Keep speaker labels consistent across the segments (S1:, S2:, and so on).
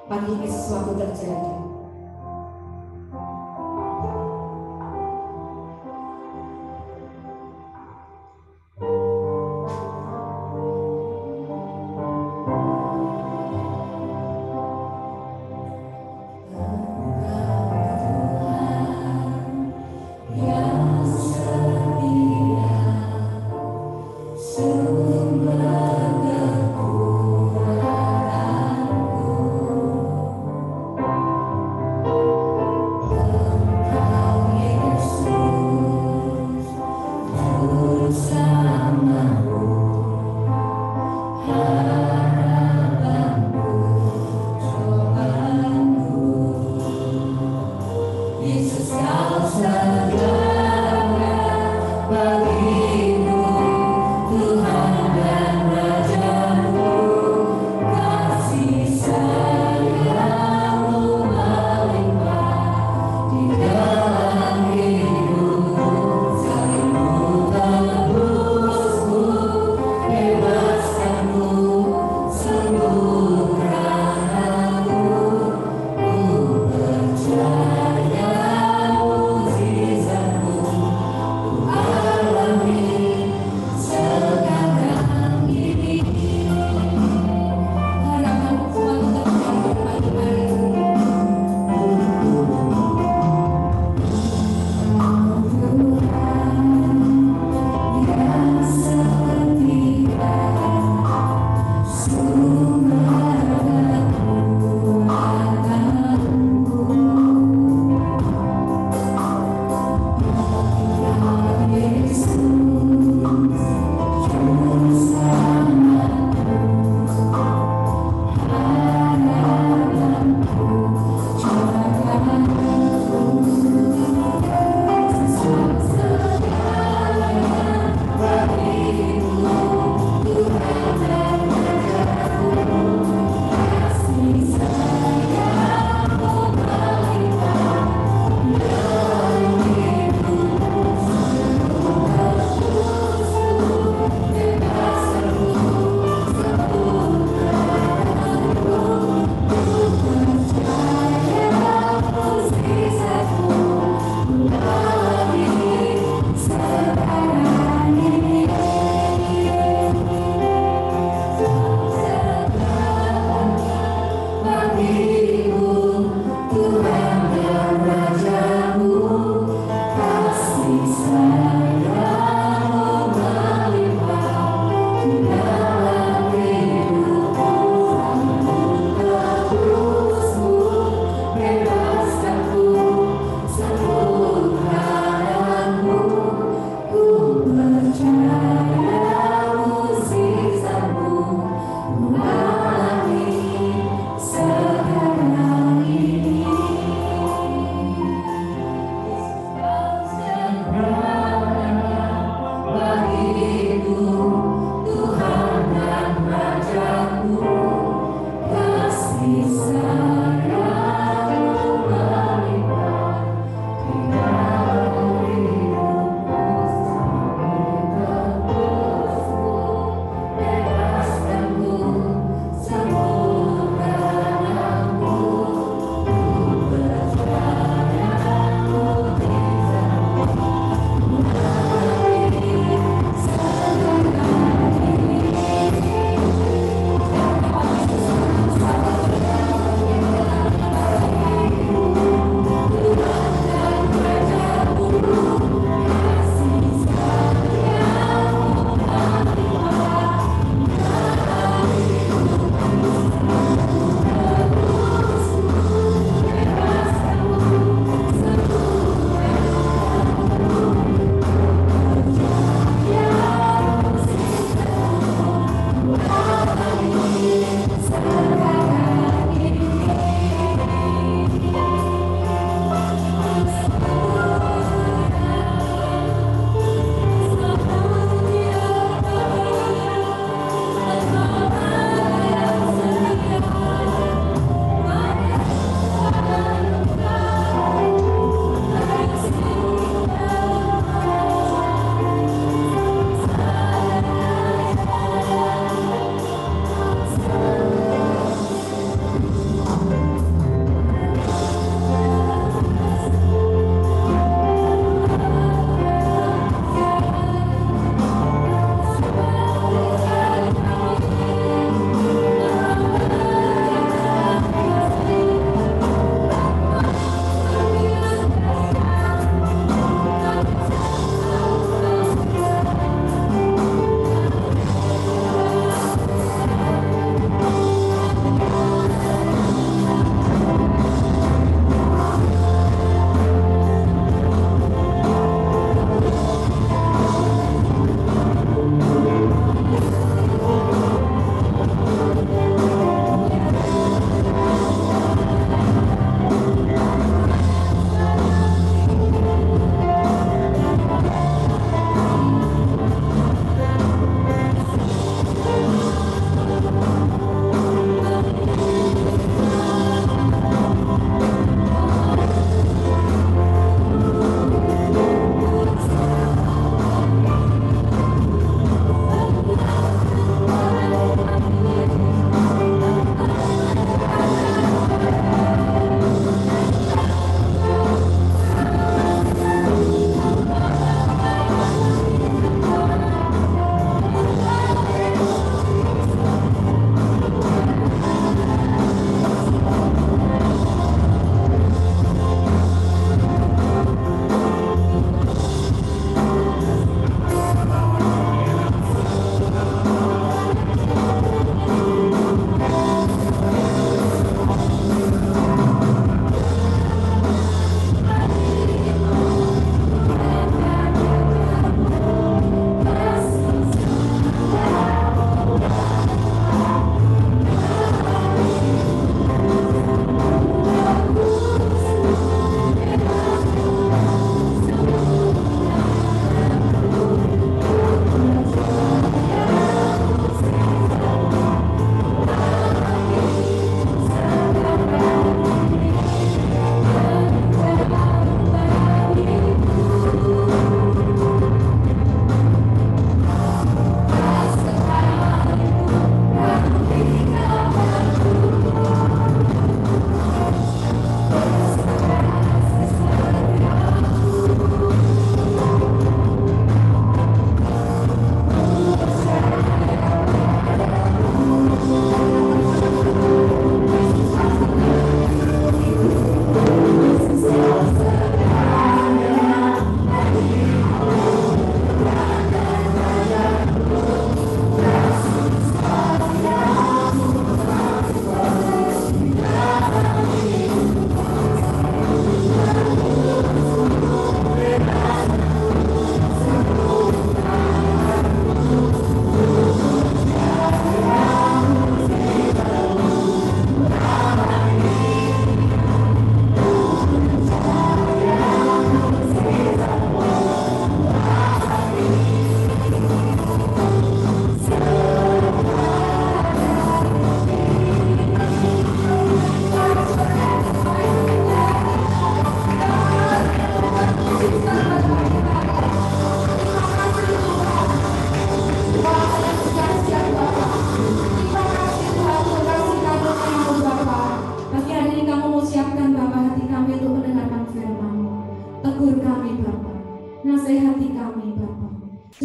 S1: pagi ini sesuatu terjadi.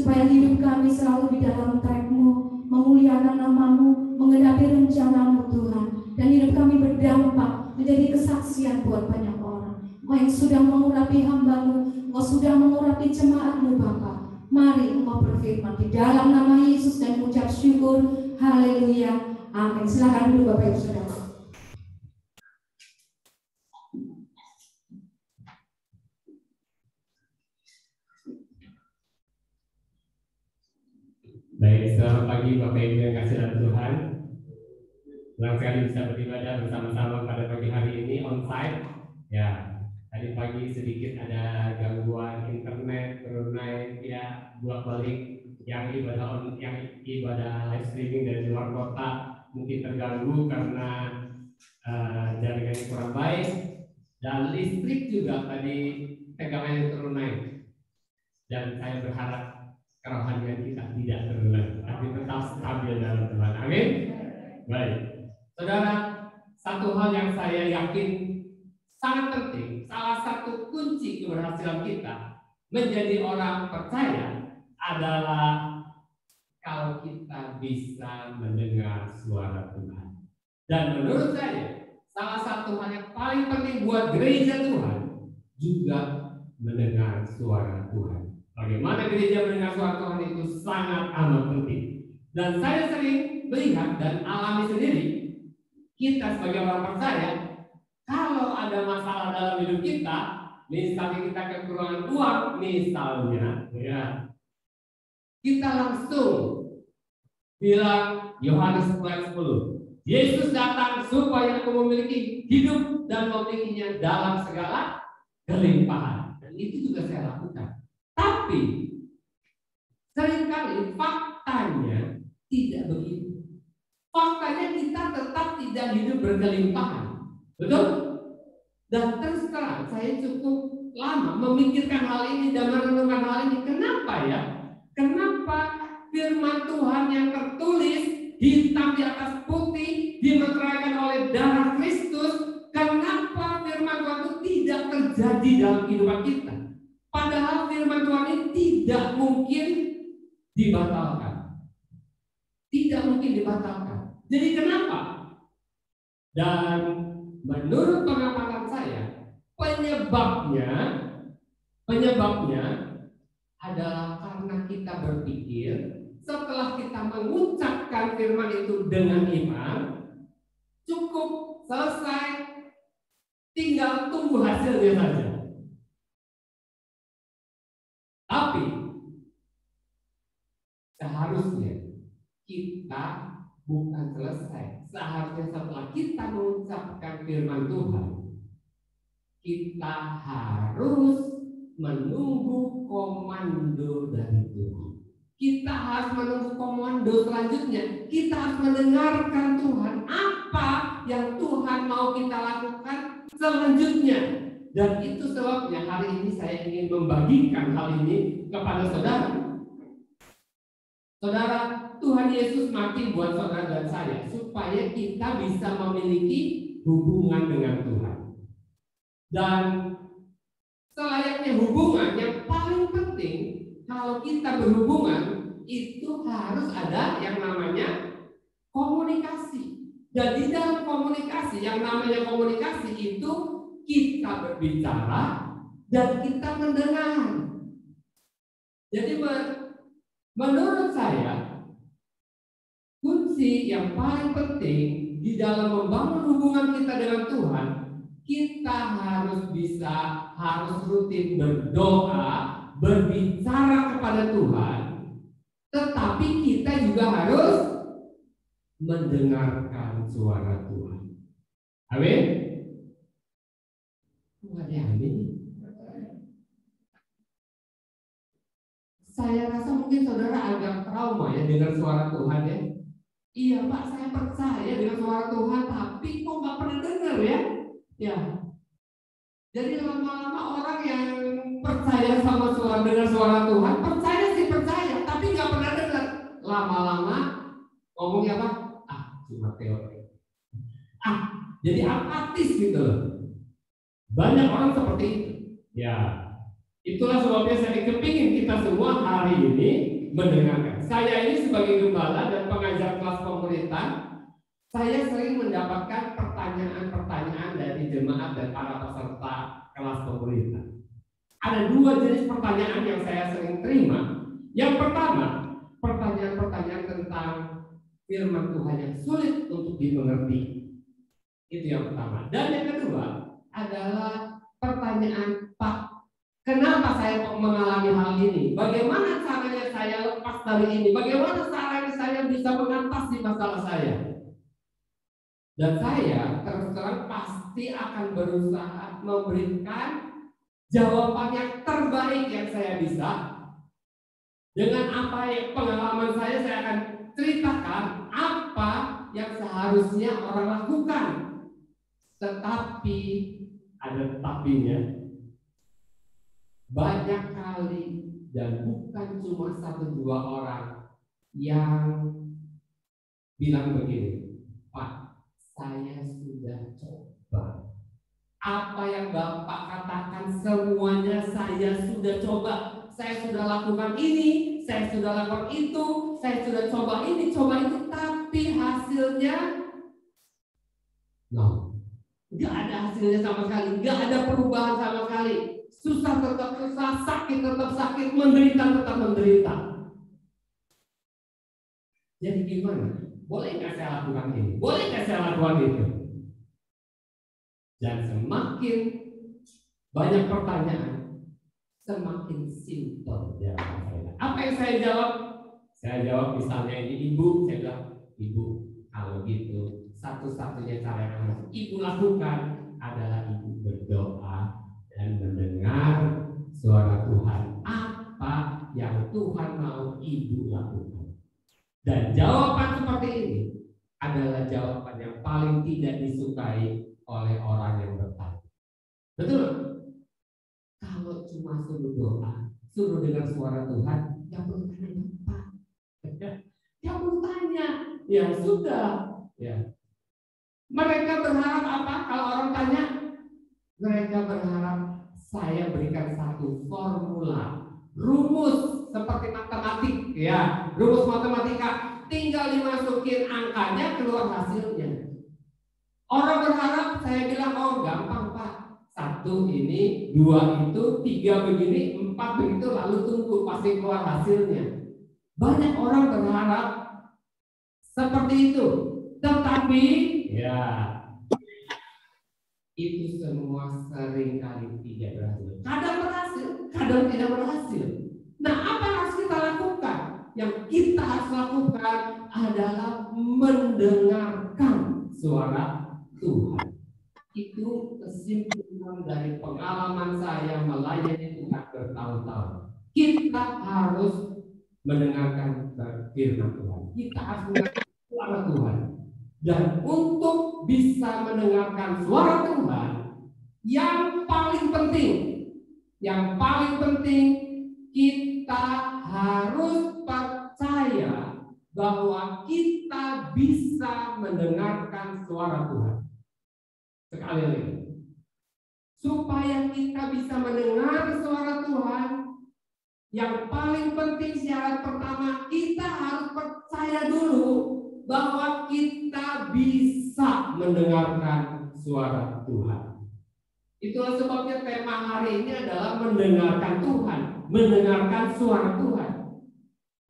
S1: supaya hidup kami selalu di dalam track-Mu, memuliakan nama-Mu, menggenapi rencana-Mu Tuhan, dan hidup kami berdampak menjadi kesaksian buat banyak orang. Engkau yang sudah mengurapi hamba-Mu, Engkau sudah mengurapi jemaat-Mu Bapa. Mari Engkau berfirman di dalam nama Yesus dan mengucap syukur. Haleluya. Amin. Silakan dulu Bapak Ibu Saudara.
S2: Baik, selamat pagi Bapak Ibu yang kasih dalam Tuhan. Senang sekali bisa beribadah bersama-sama pada pagi hari ini on-site. Ya, tadi pagi sedikit ada gangguan internet, berunai, ya, bolak-balik yang ibadah live streaming dari luar kota mungkin terganggu karena jaringan yang kurang baik, dan listrik juga tadi tegangannya turun naik. Dan saya berharap kerohanian kita tidak terganggu, tapi tetap stabil dalam Tuhan. Amin. Baik, saudara, satu hal yang saya yakin sangat penting, salah satu kunci keberhasilan kita menjadi orang percaya adalah kalau kita bisa mendengar suara Tuhan. Dan menurut saya, salah satu hal yang paling penting buat gereja Tuhan juga mendengar suara Tuhan. Bagaimana gereja mendengar suara Tuhan itu sangat amat penting. Dan saya sering melihat dan alami sendiri, kita sebagai orang percaya, kalau ada masalah dalam hidup kita, misalnya kita kekurangan uang, misalnya, ya, kita langsung bilang Yohanes 10, Yesus datang supaya aku memiliki hidup dan memilikinya dalam segala kelimpahan. Dan itu juga saya lakukan. Tapi seringkali faktanya tidak begitu. Faktanya kita tetap tidak hidup berkelimpahan. Betul? Dan terus terang saya cukup lama memikirkan hal ini dan merenungkan hal ini. Kenapa ya? Kenapa firman Tuhan yang tertulis hitam di atas putih dimeteraikan oleh darah Kristus, kenapa firman Tuhan itu tidak terjadi dalam kehidupan kita? Padahal firman Tuhan ini tidak mungkin dibatalkan. Tidak mungkin dibatalkan. Jadi kenapa? Dan menurut pengamatan saya, penyebabnya adalah karena kita berpikir setelah kita mengucapkan firman itu dengan iman, cukup selesai, tinggal tunggu hasilnya saja. Tapi seharusnya kita bukan selesai. Seharusnya setelah kita mengucapkan firman Tuhan, kita harus menunggu komando dari Tuhan. Kita harus menunggu komando selanjutnya. Kita harus mendengarkan Tuhan apa yang Tuhan mau kita lakukan selanjutnya. Dan itu sebabnya hari ini saya ingin membagikan hal ini kepada saudara. Saudara, Tuhan Yesus mati buat saudara dan saya supaya kita bisa memiliki hubungan dengan Tuhan. Dan selayaknya hubungan yang paling penting kalau kita berhubungan itu harus ada yang namanya komunikasi. Dan di dalam komunikasi, yang namanya komunikasi itu kita berbicara dan kita mendengar. Jadi menurut saya kunci yang paling penting di dalam membangun hubungan kita dengan Tuhan, kita harus rutin berdoa, berbicara kepada Tuhan, tetapi kita juga harus mendengarkan suara Tuhan. Amin. Amin. Saya rasa mungkin saudara agak trauma ya dengan suara Tuhan ya. Iya Pak, saya percaya dengan suara Tuhan, tapi kok nggak pernah dengar ya? Ya. Jadi lama-lama orang yang percaya sama dengan suara Tuhan, percaya, tapi nggak pernah dengar. Lama-lama ngomongnya apa? Cuma teori. Jadi apatis gitu loh. Banyak orang seperti itu. Ya, itulah sebabnya saya kepingin kita semua hari ini mendengarkan. Saya ini sebagai gembala dan pengajar kelas komunitas, saya sering mendapatkan pertanyaan-pertanyaan dari jemaat dan para peserta kelas komunitas. Ada dua jenis pertanyaan yang saya sering terima. Yang pertama, pertanyaan-pertanyaan tentang firman Tuhan yang sulit untuk dimengerti. Itu yang pertama. Dan yang kedua adalah pertanyaan, Pak, kenapa saya mengalami hal ini? Bagaimana caranya saya lepas dari ini? Bagaimana caranya saya bisa mengatasi masalah saya? Dan saya terus terang pasti akan berusaha memberikan jawaban yang terbaik yang saya bisa. Dengan apa yang pengalaman saya akan ceritakan apa yang seharusnya orang lakukan. Tetapi ada tetapinya. Banyak kali dan bukan cuma 1-2 orang yang bilang begini, Pak, saya sudah coba. Apa yang Bapak katakan semuanya saya sudah coba. Saya sudah lakukan ini, saya sudah lakukan itu, saya sudah coba ini, coba itu, tapi hasilnya no. Gak ada hasilnya sama sekali, gak ada perubahan sama sekali. Susah tetap susah, sakit tetap sakit, menderita tetap menderita. Jadi gimana? Boleh nggak saya lakukan ini? Boleh nggak saya lakukan itu? Dan semakin banyak pertanyaan, semakin simpel jawaban saya. Apa yang saya jawab? Saya jawab misalnya ini ibu, saya bilang, ibu, kalau gitu satu-satunya cara yang harus ibu lakukan adalah ibu berdoa dan mendengar suara Tuhan. Apa yang Tuhan mau ibu lakukan? Dan jawaban seperti ini adalah jawaban yang paling tidak disukai oleh orang yang bertanya. Betul? Kalau cuma suruh doa, suruh dengar suara Tuhan, yang perlu tanya apa? Yang perlu tanya, ya sudah. Ya. Mereka berharap apa? Kalau orang tanya, mereka berharap saya berikan satu formula, rumus seperti matematik, ya, rumus matematika, tinggal dimasukin angkanya keluar hasilnya. Orang berharap saya bilang, oh gampang Pak, 1 ini, 2 itu, 3 begini, 4 begitu, lalu tunggu pasti keluar hasilnya. Banyak orang berharap seperti itu, tetapi ya itu semua seringkali tidak berhasil. Kadang berhasil, kadang tidak berhasil. Nah, apa yang harus kita lakukan? Yang kita harus lakukan adalah mendengarkan suara Tuhan. Itu kesimpulan dari pengalaman saya melayani Tuhan bertahun-tahun. Kita harus mendengarkan firman Tuhan. Kita harus mendengarkan suara Tuhan. Dan untuk bisa mendengarkan suara Tuhan, yang paling penting kita harus percaya bahwa kita bisa mendengarkan suara Tuhan. Sekali lagi, supaya kita bisa mendengar suara Tuhan, yang paling penting syarat pertama, kita harus percaya dulu bahwa kita bisa mendengarkan suara Tuhan. Itulah sebabnya tema hari ini adalah mendengarkan Tuhan, mendengarkan suara Tuhan.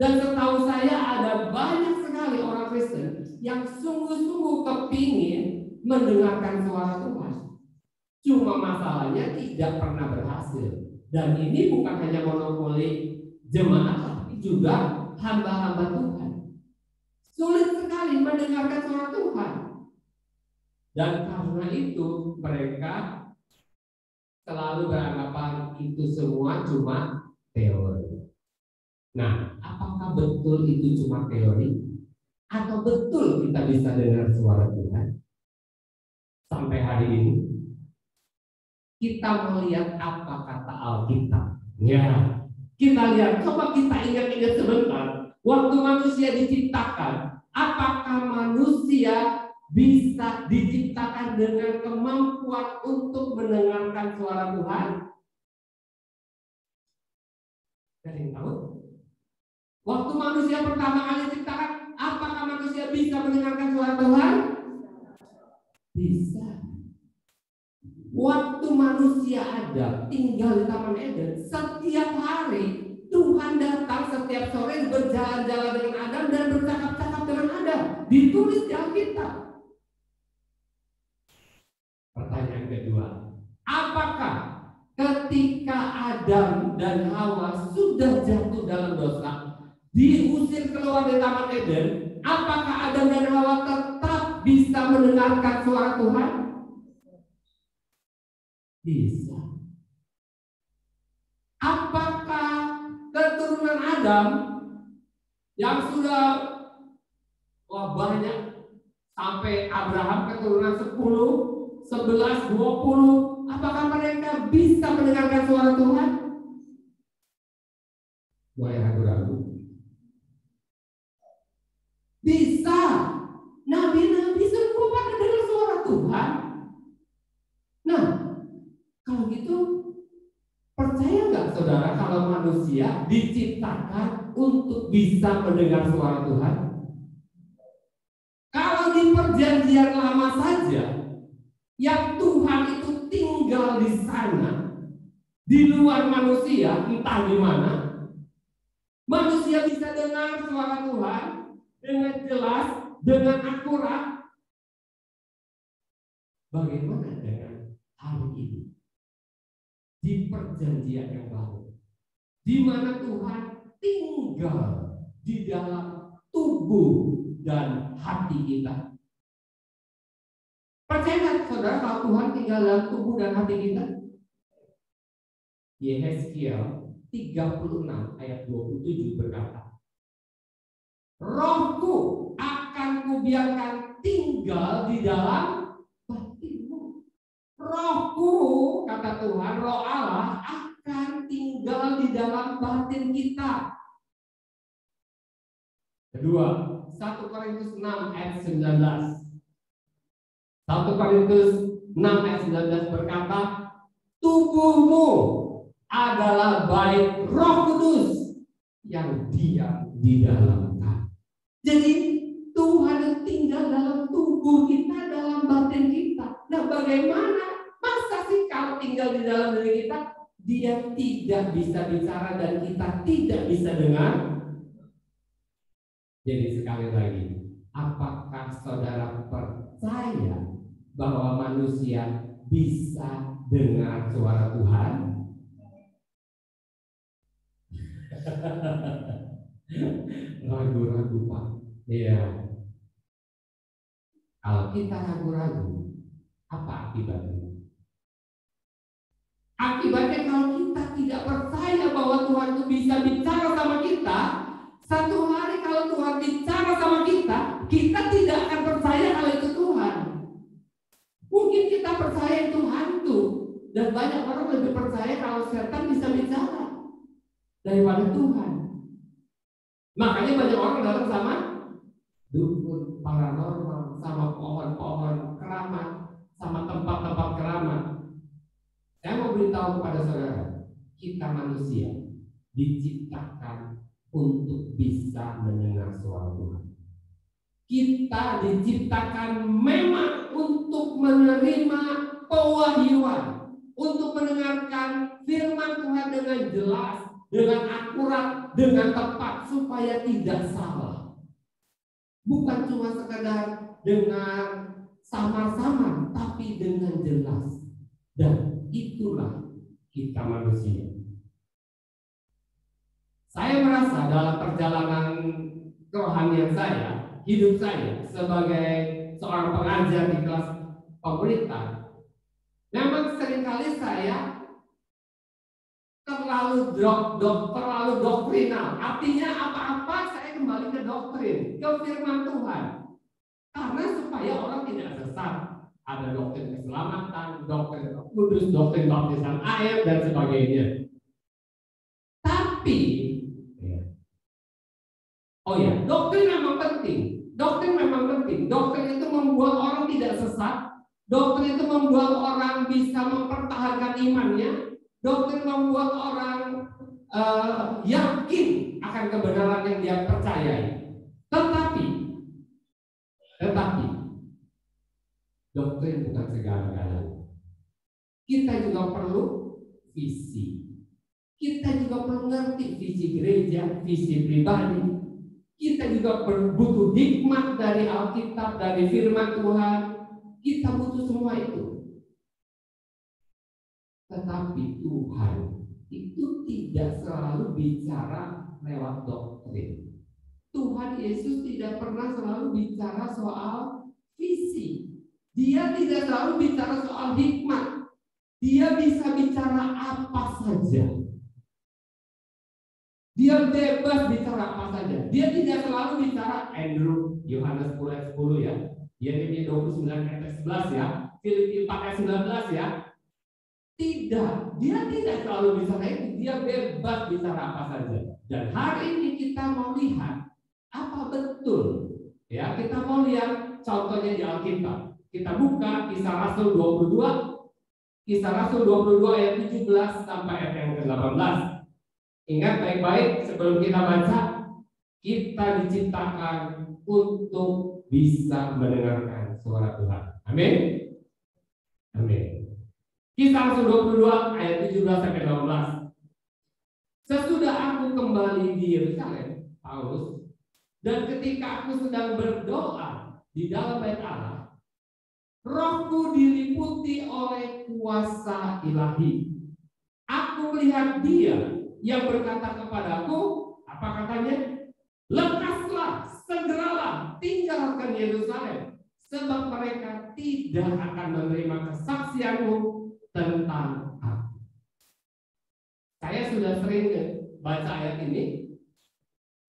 S2: Dan setahu saya ada banyak sekali orang Kristen yang sungguh-sungguh kepingin mendengarkan suara Tuhan. Cuma masalahnya tidak pernah berhasil. Dan ini bukan hanya monopoli jemaat, tapi juga hamba-hamba Tuhan. Sulit sekali mendengarkan suara Tuhan. Dan karena itu mereka selalu beranggapan itu semua cuma teori. Nah, apakah betul itu cuma teori? Atau betul kita bisa dengar suara Tuhan? Sampai hari ini kita melihat apa kata Alkitab. Ya, kita lihat, coba kita ingat-ingat sebentar. Waktu manusia diciptakan, apakah manusia bisa diciptakan dengan kemampuan untuk mendengarkan suara Tuhan? Ada yang tahu?
S3: Waktu manusia pertama kali diciptakan, apakah manusia bisa mendengarkan suara Tuhan? Bisa. Waktu manusia ada tinggal di Taman Eden, setiap hari Tuhan datang setiap sore berjalan-jalan dengan Adam dan bercakap-cakap dengan Adam. Ditulis di Alkitab.
S2: Pertanyaan kedua,
S3: Apakah ketika Adam dan Hawa sudah jatuh dalam dosa, diusir keluar dari Taman Eden, apakah Adam dan Hawa tetap bisa mendengarkan suara Tuhan? Bisa. Apakah keturunan Adam yang sudah banyak sampai Abraham keturunan 10, 11, 20, apakah mereka bisa mendengarkan suara Tuhan?
S2: mulai ragu-ragu.
S3: Bisa. Nabi-nabi semua pada dengar suara Tuhan. Nah, kalau gitu percaya nggak saudara kalau manusia diciptakan untuk bisa mendengar suara Tuhan? Kalau di perjanjian lama saja yang Tuhan itu tinggal di sana, di luar manusia, entah di mana, manusia bisa dengar suara Tuhan dengan jelas, dengan akurat. Bagaimana dengan hari ini? Di perjanjian yang baru, di mana Tuhan tinggal di dalam tubuh dan hati kita. Percaya nggak saudara kalau Tuhan tinggal dalam tubuh dan hati kita? Yehezkiel 36 ayat 27 berkata, Rohku akan kubiarkan tinggal di dalam batinmu. Rohku, kata Tuhan, Roh Allah akan tinggal di dalam batin kita. Kedua, 1 Korintus 6 ayat 19. 1 Korintus 6 ayat 19 berkata, tubuhmu adalah bait Roh Kudus yang diam di dalam kamu. Jadi Tuhan tinggal dalam tubuh kita, dalam batin kita. Nah, bagaimana? Masa sih kalau tinggal di dalam diri kita, dia tidak bisa bicara dan kita tidak bisa dengar?
S2: Jadi sekali lagi, apakah saudara percaya bahwa manusia bisa dengar suara Tuhan? Ragu-ragu, Pak. Iya.
S3: Kalau kita ragu-ragu, apa akibatnya? Akibatnya kalau kita tidak percaya bahwa Tuhan itu bisa bicara sama kita, satu hari kalau Tuhan bicara sama kita, kita tidak akan percaya kalau itu Tuhan. Mungkin kita percaya itu hantu, dan banyak orang lebih percaya kalau setan bisa bicara daripada Tuhan. Makanya banyak orang datang sama dukun, paranormal, sama pohon-pohon keramat, sama tempat-tempat keramat. Saya mau beritahu kepada saudara, kita manusia diciptakan untuk bisa mendengar suara Tuhan. Kita diciptakan memang untuk menerima pewahyuan, untuk mendengarkan firman Tuhan dengan jelas, dengan akurat, dengan tepat, supaya tidak salah. Bukan cuma sekedar dengar samar-samar, tapi dengan jelas. Dan itulah kita manusia. Saya merasa dalam perjalanan kerohanian saya, hidup saya sebagai seorang pengajar di kelas pemerintah, memang seringkali saya terlalu doktrinal. Artinya apa-apa saya kembali ke doktrin, ke firman Tuhan. Karena supaya orang tidak sesat. Ada doktrin keselamatan, doktrin kudus, doktrin baptisan air, dan sebagainya. Tapi, doktrin memang penting. Doktrin memang penting. Doktrin itu membuat orang tidak sesat. Doktrin itu membuat orang bisa mempertahankan imannya. Doktrin membuat orang yakin akan kebenaran yang dia percayai. Tetapi doktrin bukan segala-galanya. Kita juga perlu visi. Kita juga perlu ngerti visi gereja, visi pribadi. Kita juga butuh hikmat dari Alkitab, dari firman Tuhan. Kita butuh semua itu. Tetapi Tuhan itu tidak selalu bicara lewat doktrin. Tuhan Yesus tidak pernah selalu bicara soal visi. Dia tidak selalu bicara soal hikmat. Dia bisa bicara apa saja. Dia bebas bicara apa saja. Dia tidak selalu bicara Andrew, Yohanes 10 ayat 10 ya. Yeremia 29 ayat 11 ya. Filipi 4 ayat 19 ya. Tidak, dia tidak selalu bicara itu. Dia bebas bicara apa saja. Dan hari ini kita mau lihat apa betul. Ya, kita mau lihat contohnya di Alkitab. Kita buka Kisah Rasul 22. Kisah Rasul 22 ayat 17 sampai ayat yang ke-18. Ingat baik-baik sebelum kita baca, kita diciptakan untuk bisa mendengarkan suara Tuhan. Amin. Amin. Kisah Rasul 22 ayat 17 sampai 18. Sesudah aku kembali di Yerusalem, Paulus, dan ketika aku sedang berdoa di dalam bait Allah, rohku diliputi oleh kuasa ilahi. Aku melihat Dia yang berkata kepadaku, apa katanya? Lekaslah, segeralah, tinggalkan Yerusalem, sebab mereka tidak akan menerima kesaksianmu tentang aku. Saya sudah sering baca ayat ini,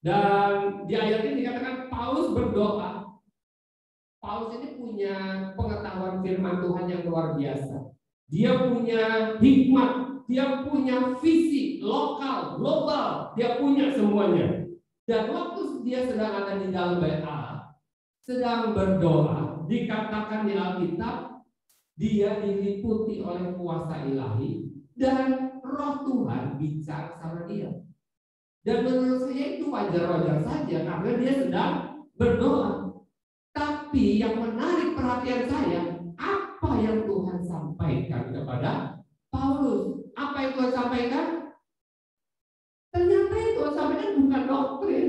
S3: dan di ayat ini dikatakan Paulus berdoa. Paulus ini punya pengetahuan firman Tuhan yang luar biasa. Dia punya hikmat, dia punya visi lokal, global, dia punya semuanya. Dan waktu dia sedang ada di dalam bait Allah, sedang berdoa, dikatakan di Alkitab, dia diliputi oleh kuasa ilahi dan roh Tuhan bicara sama dia. Dan menurut saya itu wajar-wajar saja karena dia sedang berdoa. Tapi yang menarik perhatian saya, apa yang Tuhan sampaikan kepada Paulus? Apa yang Tuhan sampaikan? Ternyata yang Tuhan sampaikan bukan doktrin.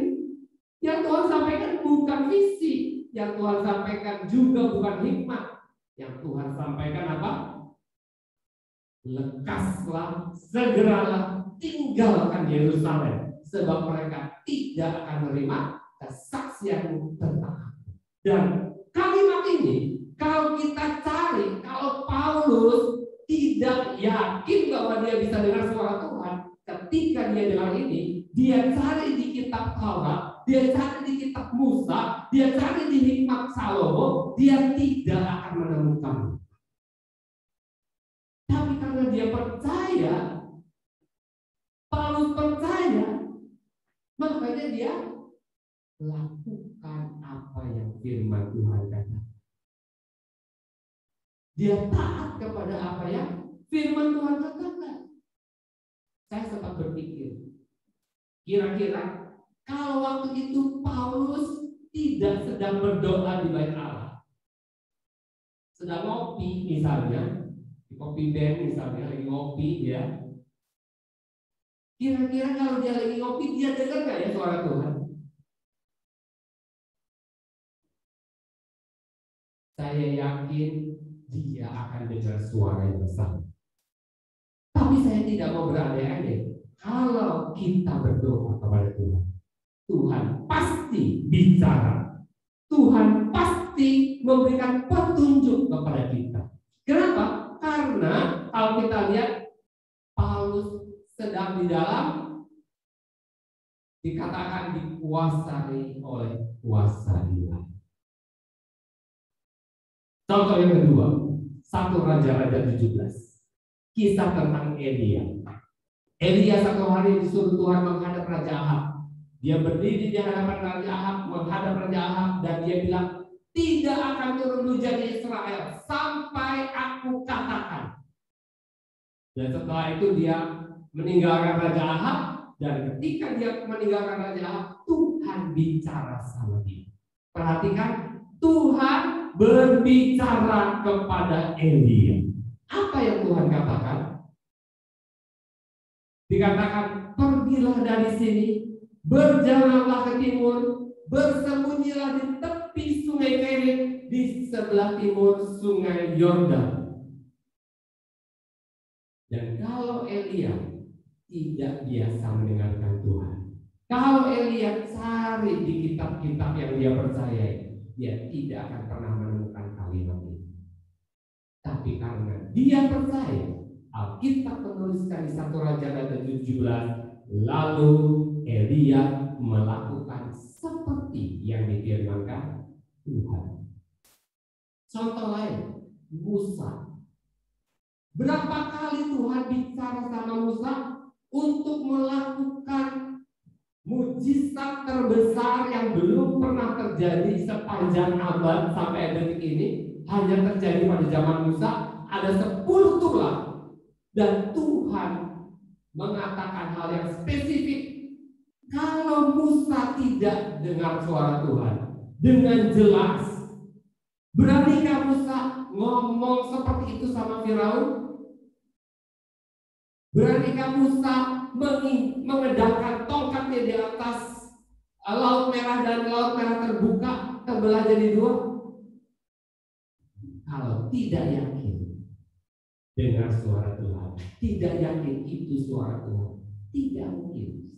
S3: Yang Tuhan sampaikan bukan visi. Yang Tuhan sampaikan juga bukan hikmat. Yang Tuhan sampaikan apa? Lekaslah, segeralah, tinggalkan Yerusalem, sebab mereka tidak akan menerima kesaksianmu tentang aku. Dan kalimat ini, kalau kita cari, kalau Paulus tidak yakin bahwa dia bisa dengar suara Tuhan, ketika dia dengar ini, dia cari di kitab Taurat, dia cari di kitab Musa, dia cari di hikmat Salomo, dia tidak akan menemukan. Tapi karena dia percaya, Paulus percaya, makanya dia lakukan apa yang firman Tuhan kata. Dia taat kepada apa yang firman Tuhan katakan. Saya sempat berpikir, kira-kira kalau waktu itu Paulus tidak sedang berdoa di bait Allah, sedang ngopi misalnya, di kopi band misalnya, lagi ngopi ya. Kira-kira kalau dia lagi ngopi, dia dengar nggak ya suara Tuhan? Saya yakin dia akan dengar suara yang besar. Tapi saya tidak mau berandai-andai. Kalau kita berdoa kepada Tuhan, Tuhan pasti bicara. Tuhan pasti memberikan petunjuk kepada kita. Kenapa? Karena kalau kita lihat Paulus sedang di dalam, dikatakan dikuasai oleh kuasa ilahi. Contoh yang kedua, 1 Raja-Raja 17. Kisah tentang Elia. Elia satu hari disuruh Tuhan menghadap Raja Ahab. Dia berdiri di hadapan Raja Ahab, menghadap Raja Ahab, dan dia bilang, tidak akan turun hujan di Israel sampai aku katakan. Dan setelah itu dia meninggalkan Raja Ahab, Dan ketika dia meninggalkan Raja Ahab, Tuhan bicara sama dia. Perhatikan, Tuhan berbicara kepada Elia. Apa yang Tuhan katakan? Dikatakan, pergilah dari sini, berjalanlah ke timur, bersembunyilah di tepi sungai Kerit, di sebelah timur sungai Yordan. Dan kalau Elia tidak biasa mendengarkan Tuhan, kalau Elia cari di kitab-kitab yang dia percayai, dia tidak akan pernah menemukan kalimat ini. Tapi karena dia percaya, Alkitab menuliskan di 1 Raja 17, lalu Elia melakukan seperti yang difirmankan Tuhan. Contoh lain, Musa. Berapa kali Tuhan bicara sama Musa untuk melakukan mujizat terbesar yang belum pernah terjadi sepanjang abad sampai detik ini, hanya terjadi pada zaman Musa. Ada 10 tulah, dan Tuhan mengatakan hal yang spesifik. Kalau Musa tidak dengar suara Tuhan dengan jelas, beranikah Musa ngomong seperti itu sama Firaun? Beranikah Musa mengedahkan tongkatnya di atas Laut Merah dan Laut Merah terbuka, terbelah jadi 2? Kalau tidak yakin dengar suara Tuhan, tidak yakin itu suara Tuhan, tidak mungkin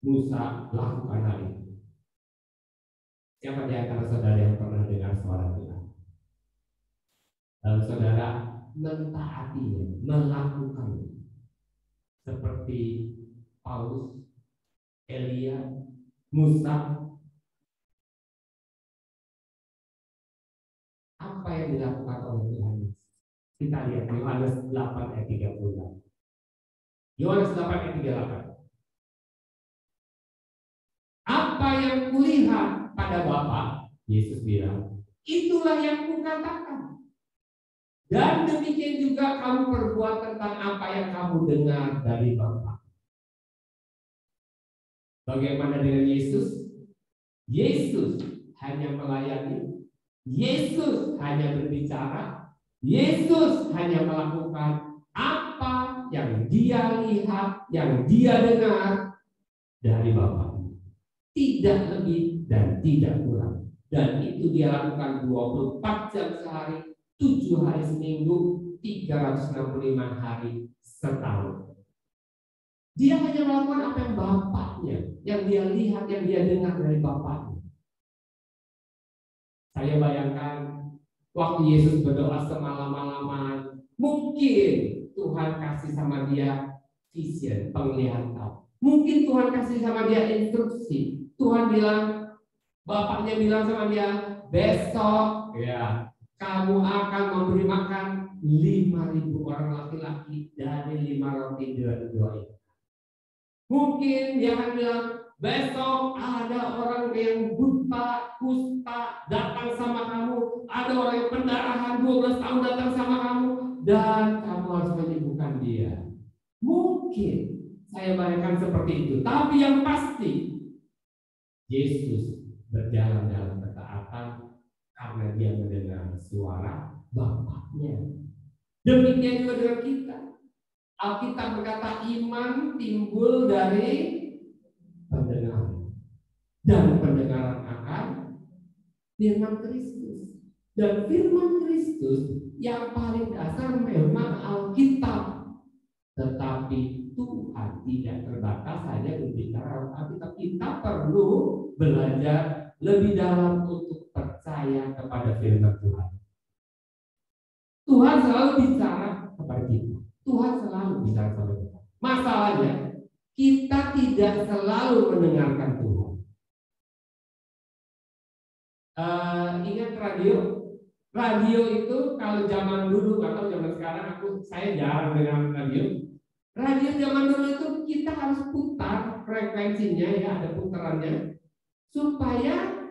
S3: Musa lakukan hal itu. Siapa di antara saudara yang pernah dengar suara Tuhan? Lalu saudara mentaatinya, melakukannya. Seperti Paulus, Elia, Musa. Apa yang dilakukan oleh Tuhan? Kita lihat Yohanes 8 ayat 38. Yohanes 8 ayat 38. Apa yang kulihat pada Bapa, Yesus bilang, itulah yang kukatakan. Dan demikian juga kamu perbuat tentang apa yang kamu dengar dari Bapa. Bagaimana dengan Yesus? Yesus hanya melayani, Yesus hanya berbicara, Yesus hanya melakukan apa yang dia lihat, yang dia dengar dari Bapa. Tidak lebih dan tidak kurang. Dan itu dia lakukan 24 jam sehari, 7 hari seminggu, 365 hari setahun. Dia hanya melakukan apa yang Bapaknya, yang dia lihat, yang dia dengar dari Bapaknya. Saya bayangkan waktu Yesus berdoa semalam-malaman, mungkin Tuhan kasih sama dia vision, penglihatan. Mungkin Tuhan kasih sama dia instruksi. Tuhan bilang, Bapaknya bilang sama dia, besok ya kamu akan memberi makan 5.000 orang laki-laki dari 5 roti dan 2 ikan. Mungkin dia akan bilang, besok ada orang yang buta, kusta datang sama kamu, ada orang yang pendarahan 12 tahun datang sama kamu, dan kamu harus menyembuhkan dia. Mungkin saya bayangkan seperti itu, tapi yang pasti Yesus berjalan dalam ketaatan karena dia mendengar suara Bapaknya. Demikian juga dengan kita. Alkitab berkata iman timbul dari pendengaran, dan pendengaran akan firman Kristus. Dan firman Kristus yang paling dasar memang Alkitab, tetapi Tuhan tidak terbatas hanya berbicara Alkitab. Kita perlu belajar lebih dalam untuk percaya kepada firman Tuhan. Tuhan selalu bicara kepada kita. Tuhan selalu bicara kepada kita. Masalahnya, kita tidak selalu mendengarkan Tuhan. Ingat radio? Radio itu kalau zaman dulu atau zaman sekarang, saya jarang dengar radio. Radio zaman dulu itu kita harus putar frekuensinya, ya ada putarannya, supaya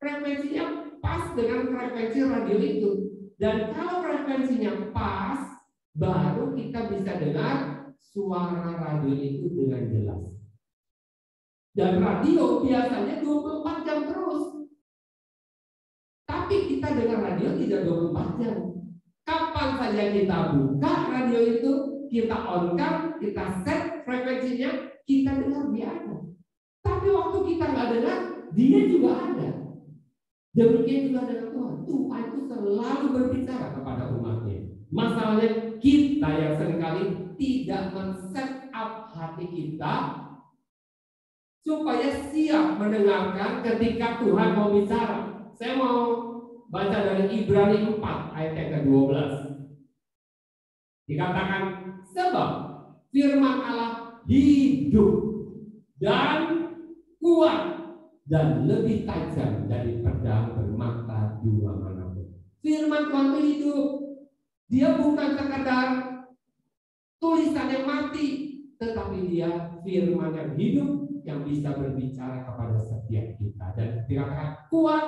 S3: frekuensinya pas dengan frekuensi radio itu. Dan kalau frekuensinya pas, baru kita bisa dengar suara radio itu dengan jelas. Dan radio biasanya 24 jam terus. Tapi kita dengar radio tidak 24 jam. Kapan saja kita buka radio itu, kita on-kan, kita set frekuensinya, kita dengar dia ada. Tapi waktu kita nggak dengar, dia juga ada. Demikian juga dengan Tuhan. Tuhan itu selalu berbicara kepada umatnya. Masalahnya kita yang seringkali tidak men-set up hati kita supaya siap mendengarkan ketika Tuhan mau bicara. Saya mau baca dari Ibrani 4 ayat yang ke-12. Dikatakan, sebab firman Allah hidup dan kuat dan lebih tajam dari pedang bermata dua manapun. Firman Tuhan itu hidup. Dia bukan sekadar tulisan yang mati, tetapi dia firman yang hidup yang bisa berbicara kepada setiap kita. Dan dikatakan kuat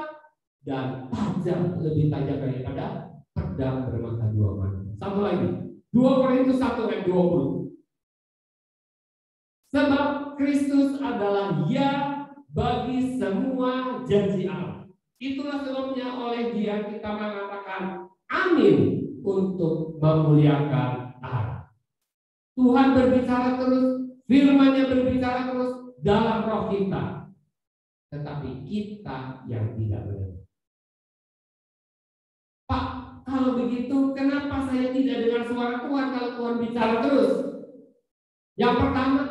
S3: dan tajam, lebih tajam daripada pedang bermata dua manapun. Satu lagi, 2 Korintus 1 ayat 20. Sebab Kristus adalah ya bagi semua janji Allah. Itulah sebabnya oleh Dia kita mengatakan amin untuk memuliakan Allah. Tuhan berbicara terus, firman-Nya berbicara terus dalam roh kita. Tetapi kita yang tidak benar. Pak, kalau begitu kenapa saya tidak dengar suara Tuhan kalau Tuhan bicara terus? Yang pertama,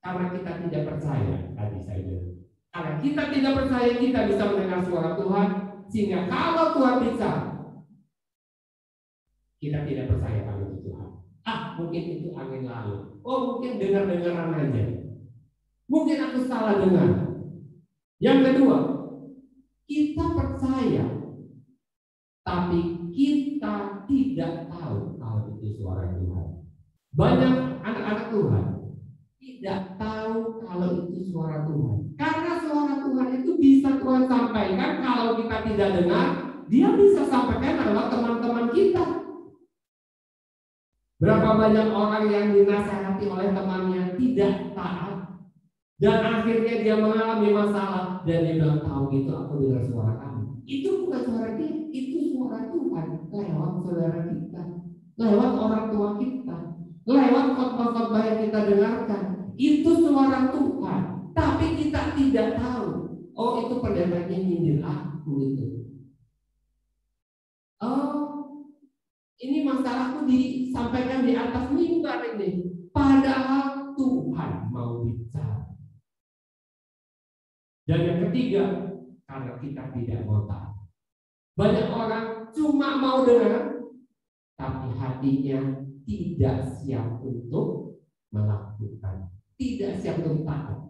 S3: karena kita tidak percaya. Tadi saya bilang, karena kita tidak percaya kita bisa mendengar suara Tuhan, sehingga kalau Tuhan bicara, kita tidak percaya kalau itu Tuhan. Mungkin itu angin lalu. Mungkin dengar-dengaran aja. Mungkin aku salah dengar. Yang kedua, kita percaya, tapi kita tidak tahu kalau itu suara Tuhan. Banyak anak-anak Tuhan tidak tahu kalau itu suara Tuhan. Karena suara Tuhan itu bisa Tuhan sampaikan, kalau kita tidak dengar, Dia bisa sampaikan lewat teman-teman kita. Berapa banyak orang yang dinasihati oleh temannya tidak taat, dan akhirnya dia mengalami masalah dan dia bilang, tahu gitu aku dengar suara kamu. Itu bukan suara dia, itu suara Tuhan lewat saudara kita, lewat orang tua kita, lewat khotbah-khotbah yang kita dengarkan. Itu suara Tuhan, tapi kita tidak tahu. Itu pendetanya nyindir aku itu. Ini masalahku disampaikan di atas mimbar ini. Padahal Tuhan mau bicara. Dan yang ketiga, karena kita tidak mau tahu. Banyak orang cuma mau dengar, tapi hatinya tidak siap untuk melakukan, tidak siap untuk taat.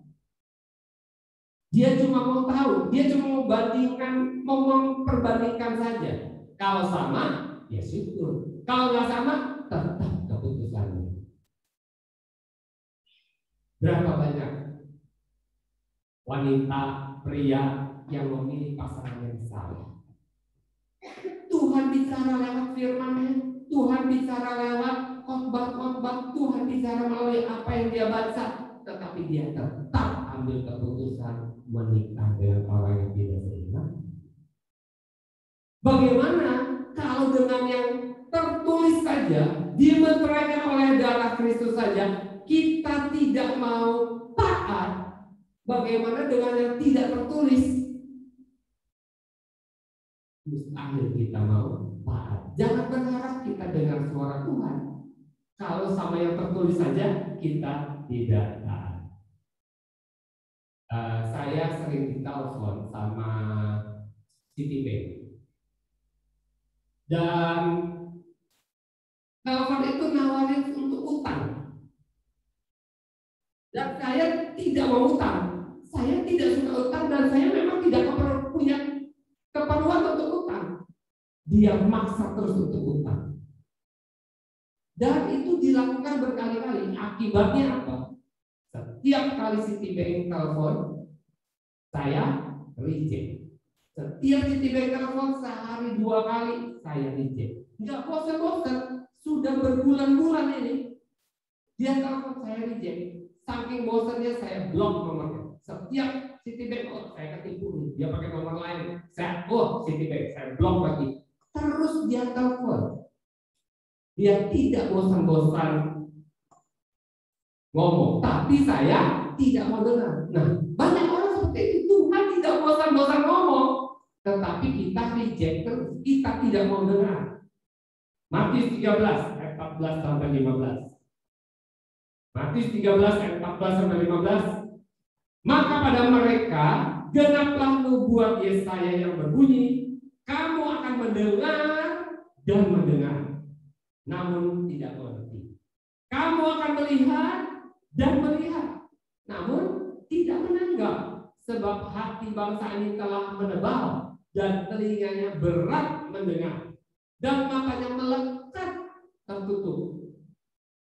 S3: Dia cuma mau tahu, dia cuma mau bandingkan, mau memperbandingkan saja. Kalau sama, ya syukur. Kalau nggak sama, tetap keputusannya. Berapa banyak wanita, pria yang memilih pasangan yang salah? Tuhan bicara lewat firman-Nya, Tuhan bicara lewat khotbah-khotbah, Tuhan bicara melalui apa yang dia baca, tetapi dia tetap ambil keputusan menikah dengan orang yang tidak seiman. Bagaimana kalau dengan yang tertulis saja, dimeteraikan oleh darah Kristus saja, kita tidak mau taat? Bagaimana dengan yang tidak tertulis? Mustahil kita mau taat. Jangan berharap kita dengar suara Tuhan kalau sama yang tertulis saja kita tidak taat. Saya sering ditelepon sama Citibank, dan telepon itu nawarin untuk utang, dan saya tidak mau utang. Saya tidak suka utang, dan saya memang tidak punya keperluan untuk utang. Dia maksa terus untuk utang, dan itu dilakukan berkali-kali. Akibatnya apa? Setiap kali Citibank telepon, saya reject. Setiap Citibank telepon sehari 2 kali, saya reject. Nggak bosan-bosan, sudah berbulan-bulan ini. Dia telepon, saya reject. Saking bosannya saya blok nomornya. Setiap Citibank, saya ketipu nih. Dia pakai nomor lain. Saya, Citibank, saya blok lagi. Terus dia telepon. Dia tidak bosan-bosan ngomong, tapi saya tidak mau dengar. Nah, banyak orang seperti itu. Tuhan tidak bosan-bosan ngomong, tetapi kita reject terus. Kita tidak mau dengar. Matius 13 ayat 14 sampai 15. Matius 13 ayat 14 sampai 15. Maka pada mereka genaplah nubuat Yesaya yang berbunyi, kamu akan mendengar dan mendengar, namun tidak mengerti. Kamu akan melihat dan melihat, namun tidak menanggap, sebab hati bangsa ini telah menebal dan telinganya berat mendengar dan matanya melekat tertutup,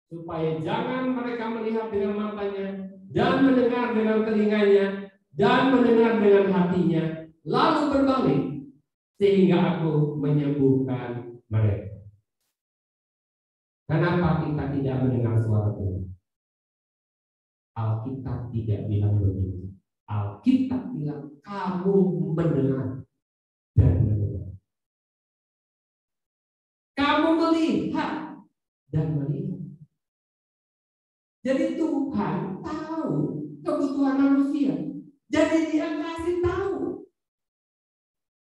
S3: supaya jangan mereka melihat dengan matanya dan mendengar dengan telinganya dan mendengar dengan hatinya, lalu berbalik sehingga aku menyembuhkan mereka. Kenapa kita tidak mendengar suara Tuhan? Alkitab tidak bilang begitu. Alkitab bilang kamu mendengar dan mendengar. Kamu melihat dan melihat. Jadi Tuhan tahu kebutuhan manusia. Jadi Dia kasih tahu.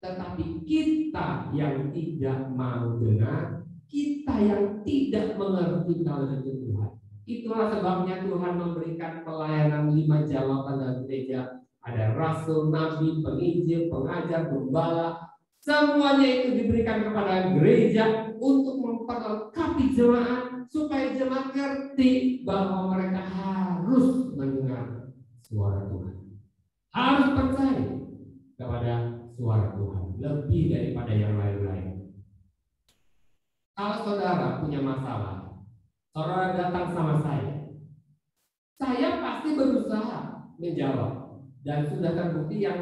S3: Tetapi kita yang tidak mau dengar, kita yang tidak mengerti kalau itu Tuhan. Itulah sebabnya Tuhan memberikan pelayanan 5 jawaban dalam gereja. Ada rasul, nabi, penginjil, pengajar, gembala. Semuanya itu diberikan kepada gereja untuk memperlengkapi jemaat, supaya jemaat ngerti bahwa mereka harus mendengar suara Tuhan. Harus percaya kepada suara Tuhan lebih daripada yang lain-lain. Kalau saudara punya masalah, saudara datang sama saya pasti berusaha menjawab. Dan sudah terbukti yang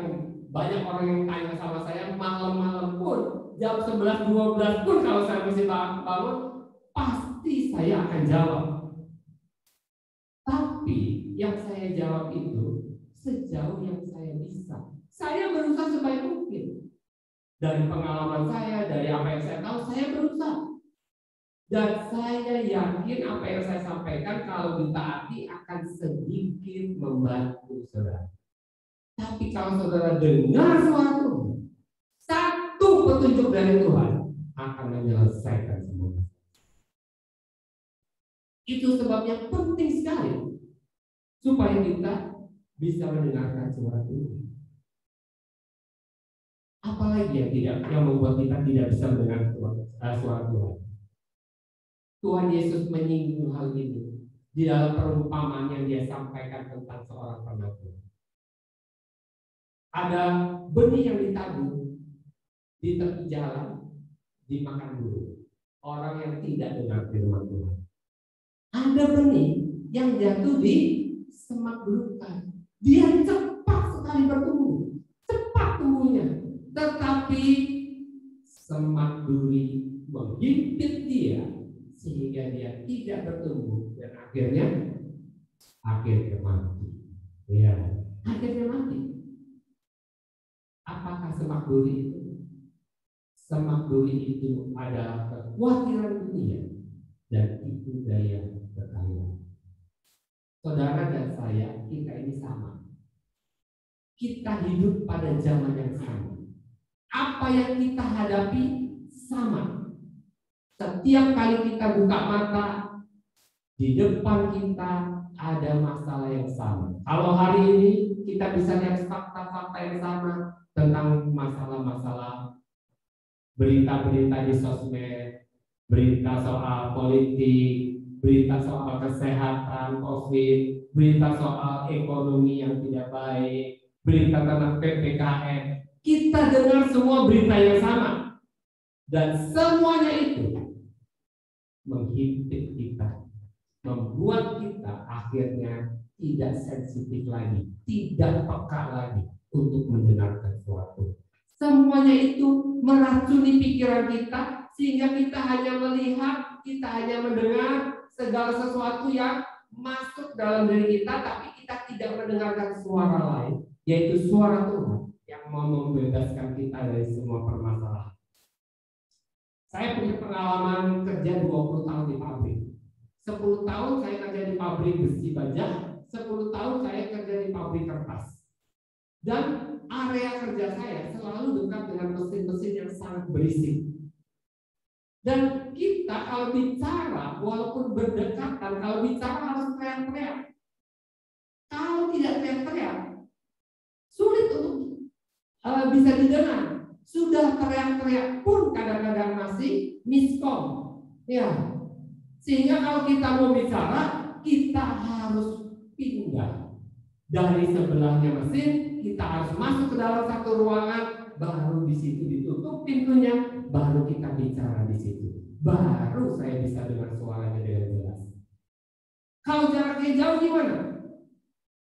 S3: banyak orang yang tanya sama saya malam-malam pun, jam 11-12 pun kalau saya masih bangun, pasti saya akan jawab. Tapi yang saya jawab itu sejauh yang saya bisa. Saya berusaha sebaik mungkin. Dari pengalaman saya, dari apa yang saya tahu, saya berusaha. Dan saya yakin apa yang saya sampaikan kalau ditaati akan sedikit membantu saudara. Tapi kalau saudara dengar suatu satu petunjuk dari Tuhan akan menyelesaikan semua. Itu sebabnya penting sekali supaya kita bisa mendengarkan suara Tuhan. Apalagi yang membuat kita tidak bisa mendengar suara Tuhan. Tuhan Yesus menyinggung hal ini di dalam perumpamaan yang Dia sampaikan tentang seorang penabuh. Ada benih yang ditabur di tepi jalan, dimakan burung. Orang yang tidak dengar firman Tuhan. Ada benih yang jatuh di semak belukar. Dia cepat sekali bertumbuh, cepat tumbuhnya. Tetapi semak duri menghimpit dia sehingga dia tidak bertumbuh dan akhirnya mati. Ya, akhirnya mati. Apakah semak duri itu? Semak duri itu adalah kekhawatiran dunia dan itu daya kekayaan. Saudara dan saya, kita ini sama. Kita hidup pada zaman yang sama. Apa yang kita hadapi sama. Setiap kali kita buka mata, di depan kita ada masalah yang sama. Kalau hari ini kita bisa lihat fakta-fakta yang sama tentang masalah-masalah berita-berita di sosmed, berita soal politik, berita soal kesehatan COVID, berita soal ekonomi yang tidak baik, berita tentang PPKM. Kita dengar semua berita yang sama dan semuanya itu menghimpit kita, membuat kita akhirnya tidak sensitif lagi, tidak peka lagi untuk mendengarkan sesuatu. Semuanya itu meracuni pikiran kita sehingga kita hanya melihat, kita hanya mendengar segala sesuatu yang masuk dalam diri kita, tapi kita tidak mendengarkan suara lain, yaitu suara Tuhan yang mau membebaskan kita dari semua permasalahan. Saya punya pengalaman kerja 20 tahun di pabrik. 10 tahun saya kerja di pabrik besi baja, 10 tahun saya kerja di pabrik kertas. Dan area kerja saya selalu dekat dengan mesin-mesin yang sangat berisik. Dan kita kalau bicara, walaupun berdekatan, kalau bicara harus teriak-teriak. Kalau tidak teriak-teriak, sulit untuk bisa didengar. Sudah teriak-teriak pun kadang-kadang masih miskom. Ya. Sehingga kalau kita mau bicara, kita harus pindah dari sebelahnya mesin, kita harus masuk ke dalam satu ruangan, baru di situ ditutup pintunya, baru kita bicara di situ. Baru saya bisa dengar suaranya dengan jelas. Kalau jaraknya jauh gimana?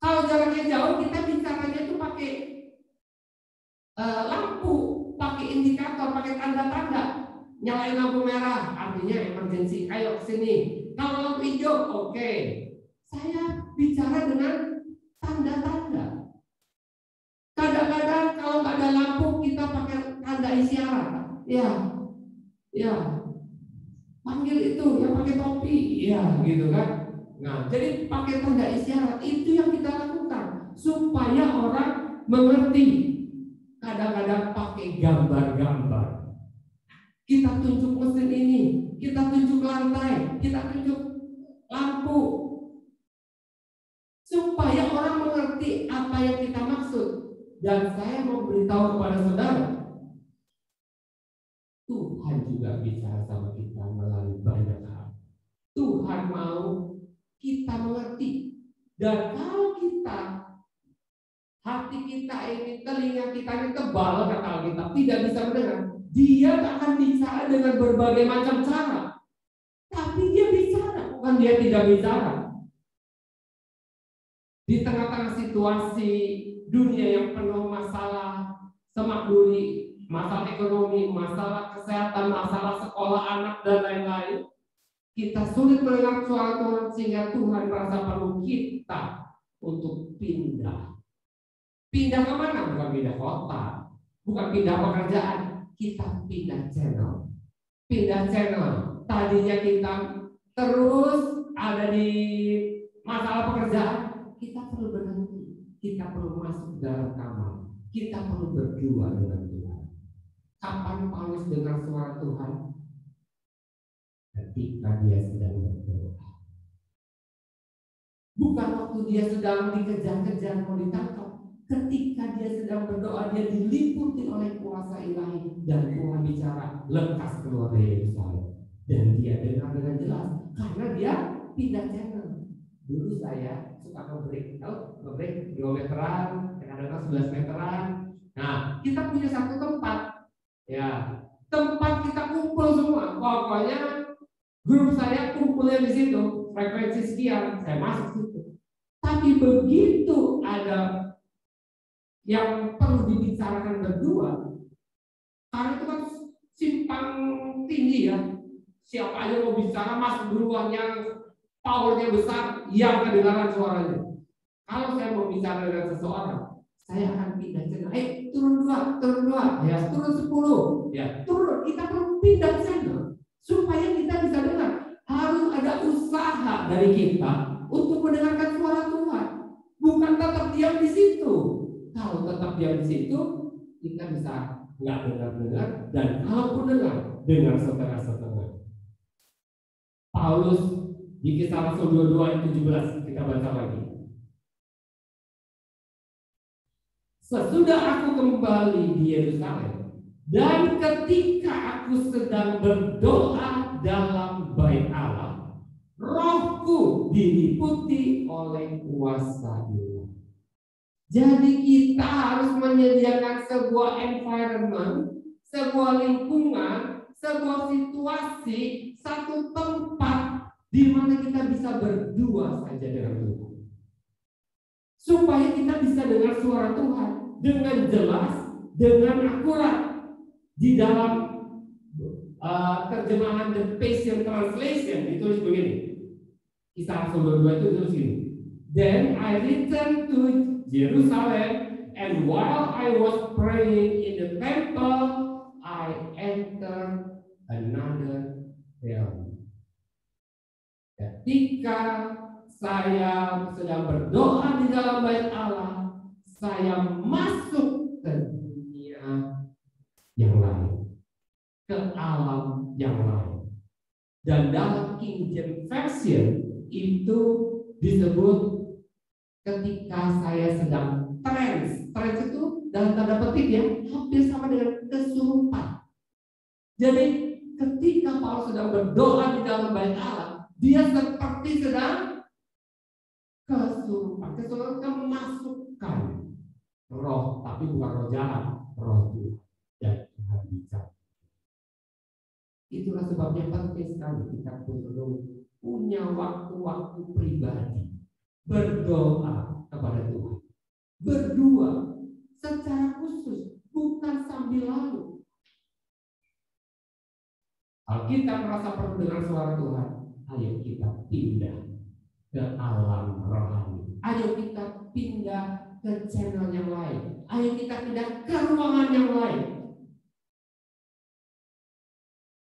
S3: Kalau jaraknya jauh, kita bicaranya itu pakai lampu, pakai indikator, pakai tanda-tanda. Nyalain lampu merah, artinya emergency, ayo kesini. Kalau lampu hijau, oke. Saya bicara dengan tanda-tanda. Kadang-kadang kalau nggak ada lampu, kita pakai tanda isyarat. Ya, panggil itu, ya pakai topi, ya gitu kan. Nah, jadi pakai tanda isyarat itu yang kita lakukan supaya orang mengerti. Kadang-kadang pakai gambar-gambar. Kita tunjuk mesin ini, kita tunjuk lantai, kita tunjuk lampu, supaya orang mengerti apa yang kita maksud. Dan saya mau beritahu kepada saudara, Tuhan juga bicara sama kita melalui banyak hal. Tuhan mau kita mengerti. Dan kalau kita, hati kita ini, telinga kita ini tebal, kata kita tidak bisa mendengar, dia akan bicara dengan berbagai macam cara. Tapi dia bicara, bukan dia tidak bicara. Di tengah-tengah situasi dunia yang penuh masalah semak duri, masalah ekonomi, masalah kesehatan, masalah sekolah anak dan lain-lain, kita sulit mendengar suara Tuhan sehingga Tuhan merasa perlu kita untuk pindah. Pindah ke mana? Bukan pindah kota, bukan pindah pekerjaan, kita pindah channel. Pindah channel. Tadinya kita terus ada di masalah pekerjaan, kita perlu berhenti. Kita perlu masuk dalam kamar. Kita perlu berdua dengan Tuhan. Kapan Paulus dengar suara Tuhan? Ketika dia sedang berdoa. Bukan waktu dia sedang dikejar-kejar mau ditangkap. Ketika dia sedang berdoa, dia diliputi oleh kuasa ilahi dan Tuhan bicara, lekas keluar dari Yerusalem. Dan dia dengar dengan jelas karena dia pindah channel. Dulu saya suka nge-break 2 meteran, kadang-kadang 11 meteran. Nah, kita punya satu tempat, ya, tempat kita kumpul semua. Pokoknya grup saya kumpulnya di situ, frekuensi sekian, saya masuk situ. Tapi begitu ada yang perlu dibicarakan berdua, karena itu kan simpang tinggi ya. Siapa aja mau bicara masuk duluan yang powernya besar, yang kedengaran suaranya. Kalau saya mau bicara dengan seseorang, saya akan pindah channel. Turun 2, ya turun 10, ya turun. Kita perlu pindah channel supaya kita bisa dengar. Harus ada usaha dari kita untuk mendengarkan suara Tuhan, bukan tetap diam di situ. Kalau tetap diam di situ, kita bisa nggak dengar-dengar, dan kalaupun dengar setengah-setengah. Paulus di Kisah Rasul 22 ayat 17, kita baca lagi. Sesudah aku kembali di Yerusalem, dan ketika aku sedang berdoa dalam bait Allah, rohku diliputi oleh kuasa Ilahi. Jadi kita harus menyediakan sebuah environment, sebuah lingkungan, sebuah situasi, satu tempat di mana kita bisa berdua saja dengan Tuhan. Supaya kita bisa dengar suara Tuhan dengan jelas, dengan akurat. Di dalam terjemahan The Passion Translation ditulis begini. Kisah Rasul 22 itu terus gini. Then I returned to Jerusalem, and while I was praying in the temple, I entered another realm. Ketika saya sedang berdoa di dalam bait Allah, saya masuk ke dunia yang lain, ke alam yang lain. Dan dalam King James Version itu disebut ketika saya sedang trance. Trance itu dalam tanda petik ya, hampir sama dengan kesurupan. Jadi ketika Paulus sedang berdoa di dalam bait Allah, dia seperti sedang kesurupan. Kesurupan kemasukan roh, tapi bukan roh jahat, roh Tuhan. Dan Tuhan bicara. Itulah sebabnya penting sekali kita perlu punya waktu-waktu pribadi berdoa kepada Tuhan. Berdua secara khusus, bukan sambil lalu. Kalau kita merasa perlu dengar suara Tuhan, ayo kita pindah ke alam rohani. Ayo kita pindah ke channel yang lain. Ayo kita pindah ke ruangan yang lain.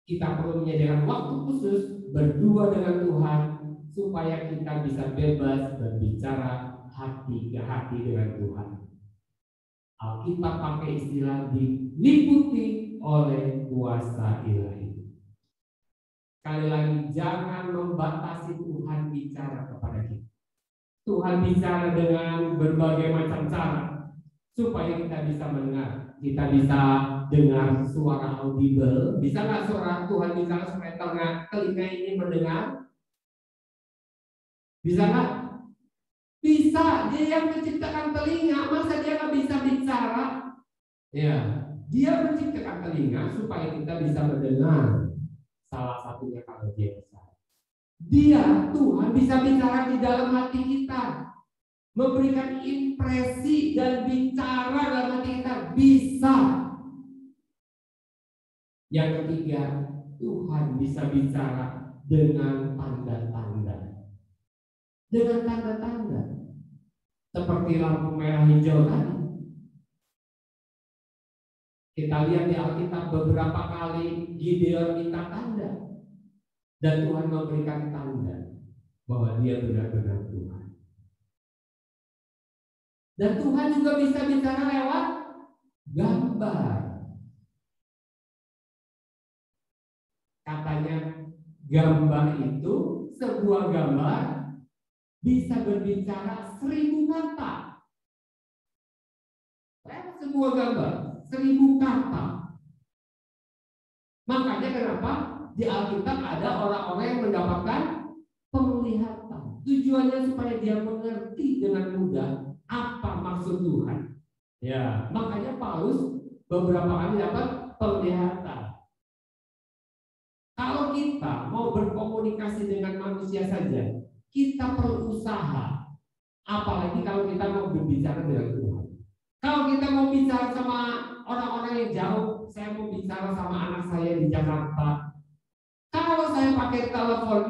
S3: Kita perlu menyediakan waktu khusus berdua dengan Tuhan supaya kita bisa bebas berbicara hati ke hati dengan Tuhan. Alkitab pakai istilah diliputi oleh kuasa ilahi. Sekali lagi, jangan membatasi Tuhan bicara kepada kita. Tuhan bicara dengan berbagai macam cara supaya kita bisa mendengar. Kita bisa dengar suara audible. Bisa nggak suara Tuhan bicara supaya telinga ini mendengar? Bisa nggak? Bisa. Dia yang menciptakan telinga, masa dia nggak bisa bicara? Ya, dia menciptakan telinga supaya kita bisa mendengar. Salah satunya kalau dia bisa. Dia, Tuhan, bisa bicara di dalam hati kita, memberikan impresi dan bicara dalam hati kita. Bisa. Yang ketiga, Tuhan bisa bicara dengan tanda-tanda. Dengan tanda-tanda. Seperti lampu merah hijau tadi. Kita lihat di Alkitab beberapa kali Gideon minta tanda. Dan Tuhan memberikan tanda bahwa dia benar-benar Tuhan. Dan Tuhan juga bisa bicara lewat gambar. Katanya gambar itu, sebuah gambar bisa berbicara 1000 kata. Sebuah gambar 1000 kata. Makanya kenapa di Alkitab ada orang-orang yang mendapatkan penglihatan. Tujuannya supaya dia mengerti dengan mudah apa maksud Tuhan. Ya, makanya Paulus beberapa kali dapat penglihatan. Kalau kita mau berkomunikasi dengan manusia saja, kita perlu usaha. Apalagi kalau kita mau berbicara dengan Tuhan. Kalau kita mau bicara sama orang-orang yang jauh, saya mau bicara sama anak saya di Jakarta. Kalau saya pakai telepon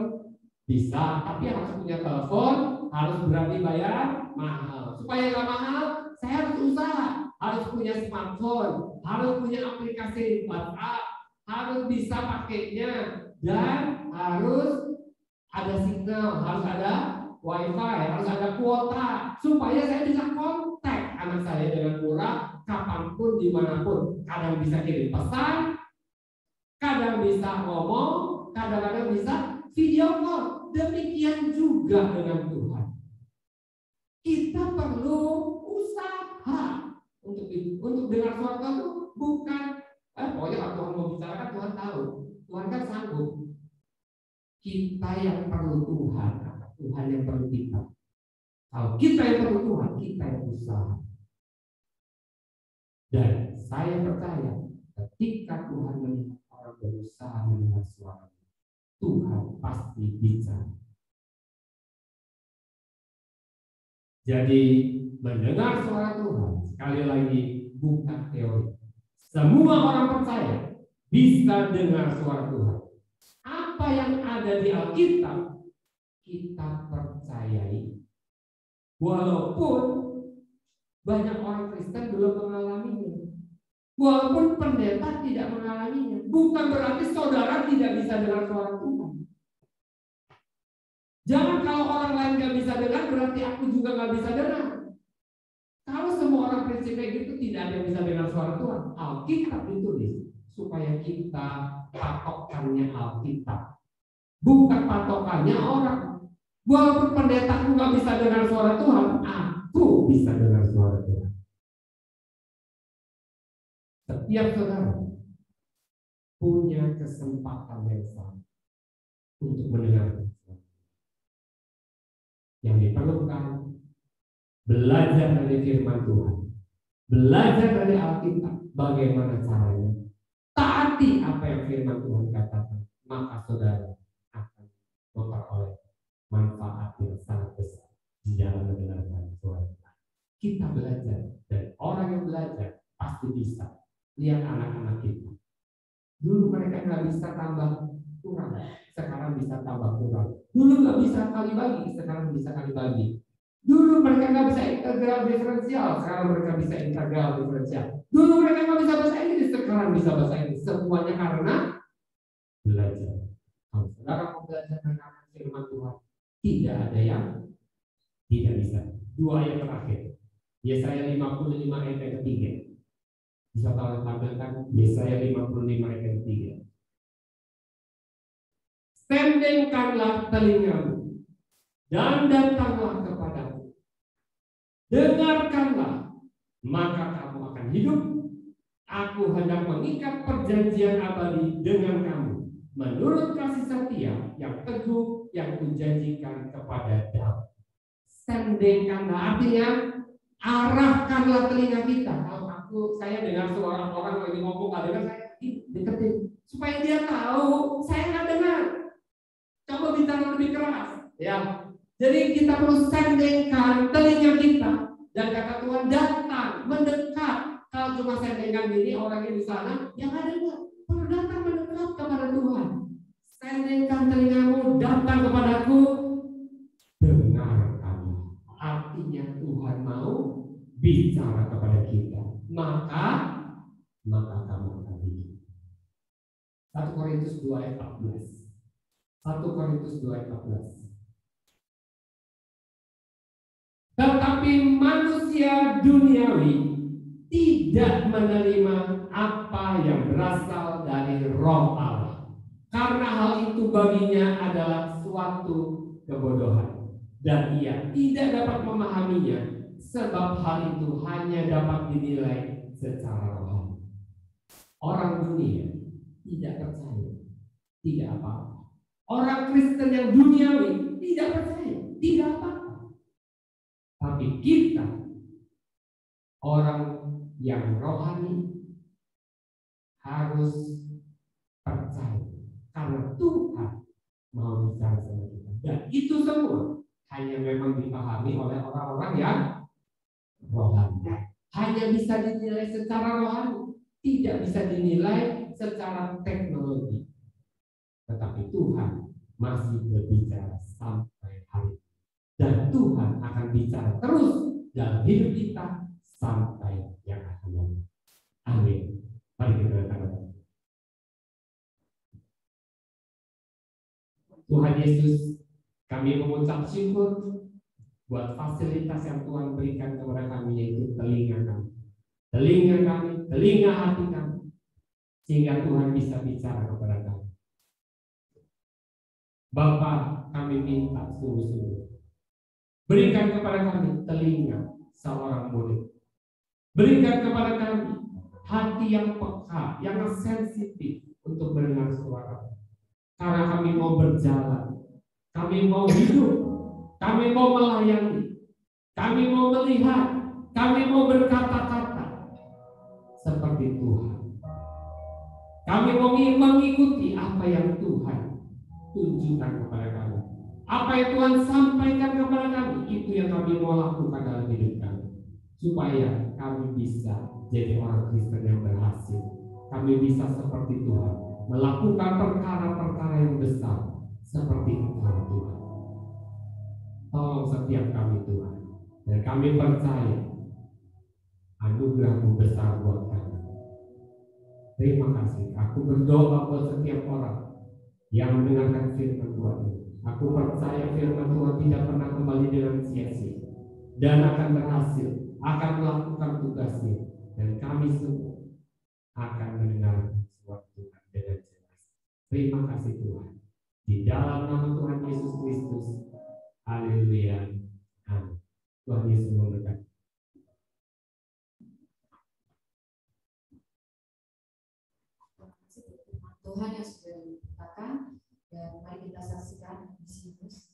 S3: bisa, tapi harus punya telepon, harus berani bayar mahal. Supaya nggak mahal, saya harus usaha, harus punya smartphone, harus punya aplikasi WhatsApp, harus bisa pakainya, dan harus ada signal, harus ada wifi, harus ada kuota, supaya saya bisa kontak anak saya dengan murah, kapanpun, dimanapun. Kadang bisa kirim pesan, kadang bisa ngomong, kadang-kadang bisa video call. Demikian juga dengan Tuhan. Kita perlu usaha untuk dengar suara Tuhan itu bukan pokoknya kalau Tuhan mau bicara kan Tuhan tahu, Tuhan kan sanggup. Kita yang perlu Tuhan, Tuhan yang perlu kita. Kalau kita yang perlu Tuhan, kita yang usaha. Dan saya percaya ketika Tuhan melihat orang berusaha mendengar suara, Tuhan pasti bicara. Jadi mendengar suara Tuhan sekali lagi bukan teori. Semua orang percaya bisa dengar suara Tuhan. Apa yang ada di Alkitab kita percayai, walaupun banyak orang Kristen belum mengalaminya, walaupun pendeta tidak mengalaminya, bukan berarti saudara tidak bisa dengar suara Tuhan. Jangan kalau orang lain nggak bisa dengar, berarti aku juga nggak bisa dengar. Kalau semua orang prinsip kayak gitu, tidak ada yang bisa dengar suara Tuhan. Alkitab ditulis supaya kita patokannya Alkitab, bukan patokannya orang. Walaupun pendetaku nggak bisa dengar suara Tuhan, aku bisa dengar suara Tuhan. Setiap saudara punya kesempatan yang sama untuk mendengar. Yang diperlukan belajar dari firman Tuhan, belajar dari Alkitab, bagaimana caranya, taati apa yang firman Tuhan katakan, maka saudara akan memperoleh manfaat yang sangat besar di dalam mendengarkan suara Tuhan. Kita belajar, dan orang yang belajar pasti bisa. Lihat anak-anak kita, dulu mereka nggak bisa tambah kurang, sekarang bisa tambah kurang. Dulu nggak bisa kali bagi, sekarang bisa kali bagi. Dulu mereka nggak bisa integral diferensial, sekarang mereka bisa integral diferensial. Dulu mereka nggak bisa bahasa Inggris, sekarang bisa bahasa Inggris. Semuanya karena belajar. Kalau saudara mau belajar tentang firman Tuhan, tidak ada yang tidak bisa. 2 ayat terakhir, Yesaya 55 ayat yang ketiga. Bisa tolong tampilkan Yesaya 55 ayat yang ketiga. Tendengkanlah telingamu dan datanglah kepadaku. Dengarkanlah, maka kamu akan hidup. Aku hendak mengikat perjanjian abadi dengan kamu, menurut kasih setia yang teguh yang kujanjikan kepada Daud. Tendengkanlah artinya arahkanlah telinga kita. Kalau saya dengar suara orang lagi ngomong nggak dengar, saya deketin supaya dia tahu saya nggak dengar. Coba bicara lebih keras, ya. Jadi kita perlu sendengkan telinga kita, dan kata Tuhan datang mendekat. Kalau cuma sendengkan ini orangnya di sana, yang ada perlu datang mendekat kepada Tuhan. Sendengkan telingamu, datang kepadaku, dengarkan. Artinya Tuhan mau bicara kepada kita, maka kamu akan hidup. 1 Korintus 2 ayat 14. 1 Korintus 2 ayat 14. Tetapi manusia duniawi tidak menerima apa yang berasal dari Roh Allah, karena hal itu baginya adalah suatu kebodohan, dan ia tidak dapat memahaminya, sebab hal itu hanya dapat dinilai secara rohani. Orang dunia tidak percaya, tidak apa-apa. Orang Kristen yang duniawi tidak percaya, tidak apa-apa. Tapi kita, orang yang rohani, harus percaya, karena Tuhan mau bicara sama kita. Dan itu semua hanya memang dipahami oleh orang-orang yang rohani. Hanya bisa dinilai secara rohani, tidak bisa dinilai secara teknologi. Tetapi Tuhan masih berbicara sampai hari ini. Dan Tuhan akan bicara terus dalam hidup kita sampai yang akan datang. Amin. Mari kita berdoa. Tuhan Yesus, kami mengucap syukur buat fasilitas yang Tuhan berikan kepada kami, yaitu telinga kami. Telinga kami, telinga hati kami, sehingga Tuhan bisa bicara kepada kami. Bapa, kami minta sungguh-sungguh, berikan kepada kami telinga seorang murid. Berikan kepada kami hati yang peka, yang sensitif untuk mendengar suara. Karena kami mau berjalan, kami mau hidup, kami mau melayani, kami mau melihat, kami mau berkata-kata seperti Tuhan. Kami mau mengikuti apa yang Tuhan tunjukkan kepada kami. Apa yang Tuhan sampaikan kepada kami, itu yang kami mau lakukan dalam hidup kami. Supaya kami bisa jadi orang Kristen yang berhasil. Kami bisa seperti Tuhan, melakukan perkara-perkara yang besar seperti Tuhan.
S2: Tolong setiap kami Tuhan. Dan kami percaya anugerah-Mu besar buat kami. Terima kasih. Aku berdoa buat setiap orang yang mendengarkan firman Tuhan ini. Aku percaya firman Tuhan tidak pernah kembali dengan sia-sia dan akan berhasil, akan melakukan tugasnya, dan kami semua akan mendengar suara Tuhan dengan jelas. Terima kasih Tuhan. Di dalam nama Tuhan Yesus Kristus. Haleluya. Amin. Tuhan Yesus memberkati.
S1: Tuhan yang sudah diberitakan, dan mari kita saksikan Misius